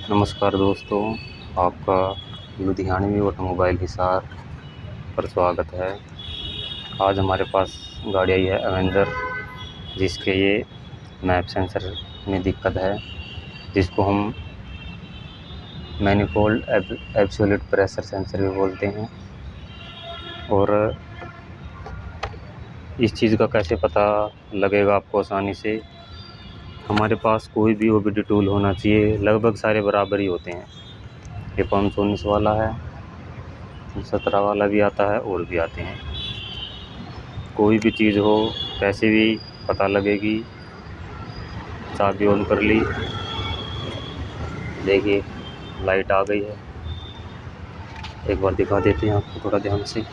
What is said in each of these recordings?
नमस्कार दोस्तों, आपका लुधियानवी ऑटोमोबाइल हिसार पर स्वागत है। आज हमारे पास गाड़ी आई है अवेंजर, जिसके ये मैप सेंसर में दिक्कत है, जिसको हम मैनिफोल्ड एब्सोल्यूट प्रेशर सेंसर भी बोलते हैं। और इस चीज़ का कैसे पता लगेगा आपको आसानी से? हमारे पास कोई भी ओबीडी टूल होना चाहिए, लगभग सारे बराबर ही होते हैं। ये 519 वाला है, 17 वाला भी आता है और भी आते हैं। कोई भी चीज़ हो कैसे भी पता लगेगी। चाबी ऑन कर ली, देखिए लाइट आ गई है। एक बार दिखा देते हैं आपको थोड़ा ध्यान से।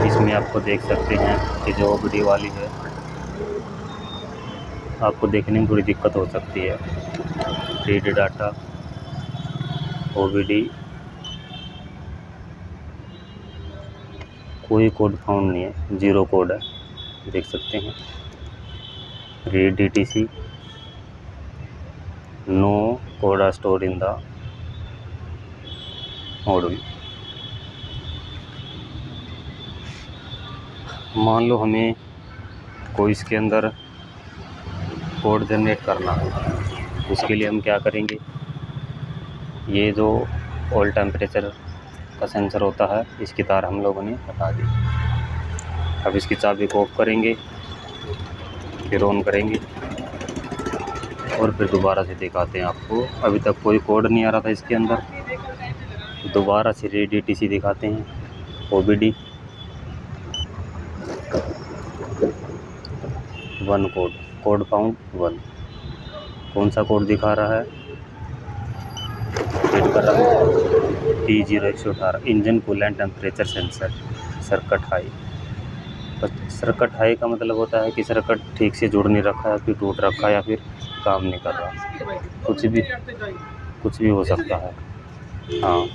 इसमें आपको देख सकते हैं कि जो ओबीडी वाली है, आपको देखने में थोड़ी दिक्कत हो सकती है। रीड डाटा ओबीडी, कोई कोड फाउंड नहीं है, 0 कोड है, देख सकते हैं। Read DTC, no code are stored in the module. मान लो हमें कोई इसके अंदर कोड जनरेट करना है, उसके लिए हम क्या करेंगे? ये जो ऑल टेम्परेचर का सेंसर होता है, इसकी तार हम लोगों ने हटा दी। अब इसकी चाबी को ऑफ करेंगे, फिर ऑन करेंगे और फिर दोबारा से दिखाते हैं आपको। अभी तक कोई कोड नहीं आ रहा था इसके अंदर, दोबारा से रीड डीटीसी दिखाते हैं। OBD 1 code found 1। कौन सा कोड दिखा रहा है? रीड कर रहा है P0118 engine coolant temperature sensor circuit high. Circuit high का मतलब होता है कि सर्किट ठीक से जुड़ नहीं रखा है, फिर टूट रखा है या फिर काम नहीं कर रहा। कुछ भी हो सकता है। हाँ,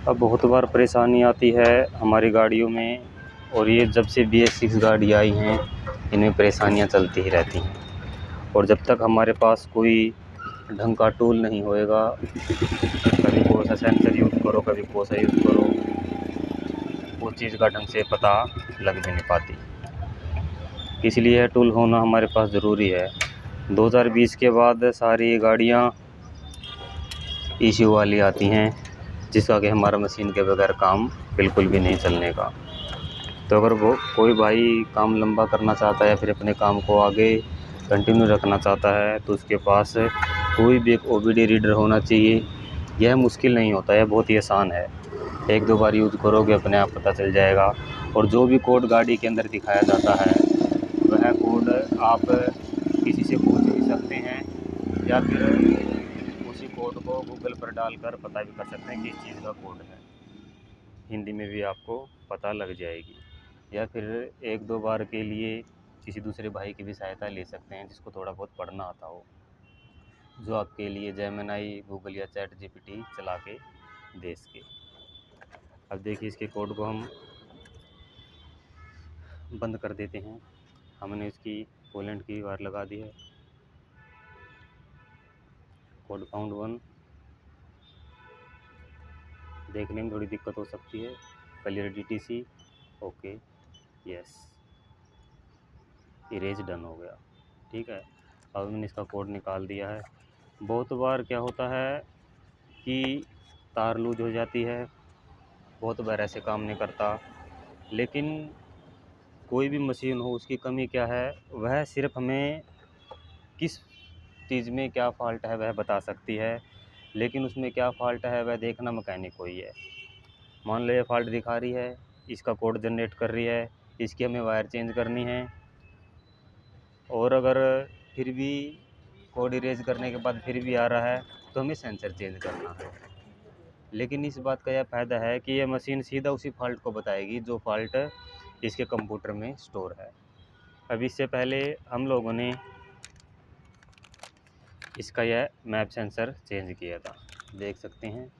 अब बहुत बार परेशानी आती है हमारी गाड़ियों में, और ये जब से BS6 गाड़ी आई हैं, इनमें परेशानियां चलती ही रहती हैं। और जब तक हमारे पास कोई ढंग का टूल नहीं होएगा, कभी कौन सा सेंसर यूज़ करो, कभी कौन सा यूज़ करो, उस चीज़ का ढंग से पता लग भी नहीं पाती। इसलिए टूल होना हमारे पास ज़रूरी है। 2020 के बाद सारी गाड़ियाँ ECU वाली आती हैं, जिसका कि हमारा मशीन के बगैर काम बिल्कुल भी नहीं चलने का। तो अगर वो कोई भाई काम लंबा करना चाहता है या फिर अपने काम को आगे कंटिन्यू रखना चाहता है, तो उसके पास कोई भी एक ओबीडी रीडर होना चाहिए। यह मुश्किल नहीं होता है, बहुत ही आसान है। 1-2 बार यूज़ करोगे अपने आप पता चल जाएगा। और जो भी कोड गाड़ी के अंदर दिखाया जाता है, वह कोड आप किसी से पूछ भी सकते हैं, या फिर उसी कोड को गूगल पर डालकर पता भी कर सकते हैं कि इस चीज़ का कोड है। हिंदी में भी आपको पता लग जाएगी। या फिर 1-2 बार के लिए किसी दूसरे भाई की भी सहायता ले सकते हैं, जिसको थोड़ा बहुत पढ़ना आता हो, जो आपके लिए जेमिनी, गूगल या चैट जीपीटी चला के दे सके। अब देखिए इसके कोड को हम बंद कर देते हैं। हमने इसकी पोलेंट की वार लगा दी है। कोड फाउंड 1, देखने में थोड़ी दिक्कत हो सकती है। Clear DTC, okay, yes, erase done हो गया। ठीक है, अब मैंने इसका कोड निकाल दिया है। बहुत बार क्या होता है कि तार लूज हो जाती है, बहुत बार ऐसे काम नहीं करता। लेकिन कोई भी मशीन हो, उसकी कमी क्या है, वह सिर्फ हमें किस चीज़ में क्या फ़ॉल्ट है वह बता सकती है। लेकिन उसमें क्या फ़ॉल्ट है वह देखना मैकेनिक को ही है। मान लो ये फ़ॉल्ट दिखा रही है, इसका कोड जनरेट कर रही है, इसकी हमें वायर चेंज करनी है, और अगर फिर भी कोड इरेज करने के बाद फिर भी आ रहा है, तो हमें सेंसर चेंज करना है। लेकिन इस बात का यह फ़ायदा है कि यह मशीन सीधा उसी फॉल्ट को बताएगी जो फॉल्ट इसके कंप्यूटर में स्टोर है। अब इससे पहले हम लोगों ने इसका यह मैप सेंसर चेंज किया था, देख सकते हैं।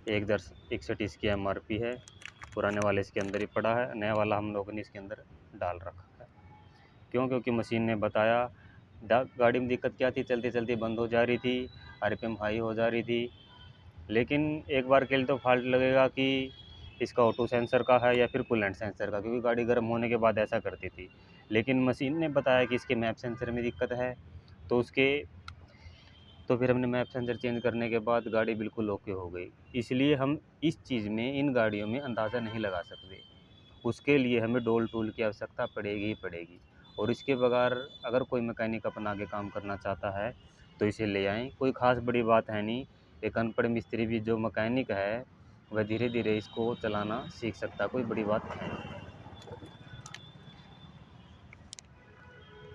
1.61 इसकी MRP है, पुराने वाले इसके अंदर ही पड़ा है, नया वाला हम लोगों ने इसके अंदर डाल रखा है। क्यों? क्योंकि मशीन ने बताया गाड़ी में दिक्कत क्या थी, चलते चलते बंद हो जा रही थी, आरपीएम हाई हो जा रही थी। लेकिन एक बार के लिए तो फॉल्ट लगेगा कि इसका ऑटो सेंसर का है या फिर कूलेंट सेंसर का, क्योंकि गाड़ी गर्म होने के बाद ऐसा करती थी। लेकिन मशीन ने बताया कि इसके मैप सेंसर में दिक्कत है, तो फिर हमने मैप सेंसर चेंज करने के बाद गाड़ी बिल्कुल ओके हो गई। इसलिए हम इस चीज़ में, इन गाड़ियों में अंदाज़ा नहीं लगा सकते। उसके लिए हमें डोल टूल की आवश्यकता पड़ेगी ही पड़ेगी, और इसके बगैर अगर कोई मैकेनिक अपना आगे काम करना चाहता है तो इसे ले आएँ। कोई ख़ास बड़ी बात है नहीं। एक अनपढ़ मिस्त्री भी जो मैकेनिक है वह धीरे धीरे इसको चलाना सीख सकता है, कोई बड़ी बात है नहीं।